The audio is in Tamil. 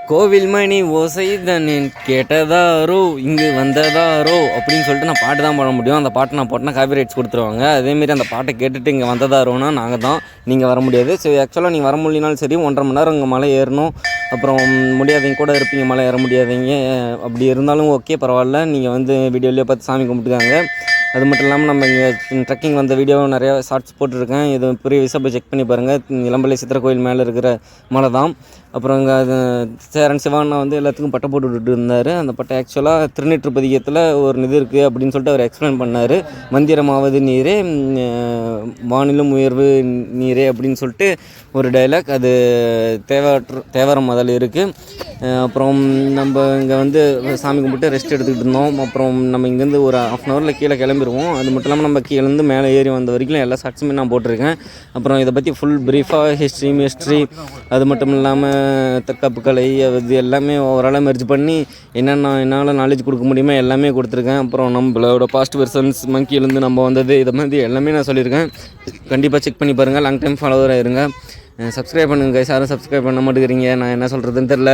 கோவில் மணி ஓசை தன்னேன் கேட்டதாரோ இங்கு வந்ததாரோ அப்படின்னு சொல்லிட்டு நான் பாட்டு தான் பாட முடியும். அந்த பாட்டை நான் போட்டேன்னா காப்பி ரைட்ஸ் கொடுத்துருவாங்க. அதேமாரி அந்த பாட்டை கேட்டுட்டு இங்கே வந்ததாரோன்னா நாங்கள் தான், நீங்கள் வர முடியாது. ஸோ ஆக்சுவலாக நீங்கள் வர முடியினாலும் சரி 1.5 மணி நேரம் இங்கே மலை ஏறணும். அப்புறம் முடியாதவங்க கூட இருப்பீங்க, மலை ஏற முடியாதவங்க. அப்படி இருந்தாலும் ஓகே, பரவாயில்ல. நீங்கள் வந்து வீடியோலேயே பார்த்து சாமி கும்பிட்டுக்காங்க. அது மட்டும் இல்லாமல் நம்ம இங்கே ட்ரெக்கிங் வந்த வீடியோ நிறையா ஷார்ட்ஸ் போட்டிருக்கேன். இது ப்ரீவியஸாக போய் செக் பண்ணி பாருங்கள். இளம்பிள்ளை சித்திரை கோயில் மேலே இருக்கிற மலை தான். அப்புறம் இங்கே அது சேரன் சிவானா வந்து எல்லாத்துக்கும் பட்டை போட்டு விட்டுட்டு இருந்தார். அந்த பட்டை ஆக்சுவலாக திருநீற்றுப்பதிகத்தில் ஒரு இது இருக்குது அப்படின்னு சொல்லிட்டு அவர் எக்ஸ்பிளைன் பண்ணார். மந்திரமாவது நீரே வானிலும் உயர்வு நீரே அப்படின்னு சொல்லிட்டு ஒரு டைலாக். அது தேவாரம் அதில் இருக்குது. அப்புறம் நம்ம இங்கே வந்து சாமி கும்பிட்டு ரெஸ்ட் எடுத்துக்கிட்டு இருந்தோம். அப்புறம் நம்ம இங்கேருந்து ஒரு 1/2 ஹவரில் கீழே கிளம்பிடுவோம். அது மட்டும் இல்லாமல் நம்ம கீழேருந்து மேலே ஏறி வந்த வரைக்கும் எல்லா ஷார்ட்ஸுமே நான் போட்டிருக்கேன். அப்புறம் இதை பற்றி ஃபுல் ப்ரீஃபாக ஹிஸ்ட்ரி அது மட்டும் இல்லாமல் தற்காப்பு கலை அது எல்லாமே ஓவராலாக மெர்ஜ் பண்ணி என்னால் நாலேஜ் கொடுக்க முடியுமோ எல்லாமே கொடுத்துருக்கேன். அப்புறம் நம்மளோட பாஸ்ட் வெர்சன்ஸ் மங்கியிலேருந்து நம்ம வந்தது இதை மாதிரி எல்லாமே நான் சொல்லியிருக்கேன். கண்டிப்பாக செக் பண்ணி பாருங்கள். லாங் டைம் ஃபாலோவராக இருங்க. சப்ஸ்கிரைப் பண்ணுங்கள். யாரும் சப்ஸ்கிரைப் பண்ண மாட்டேங்கிறீங்க. நான் என்ன சொல்கிறதுன்னு தெரில.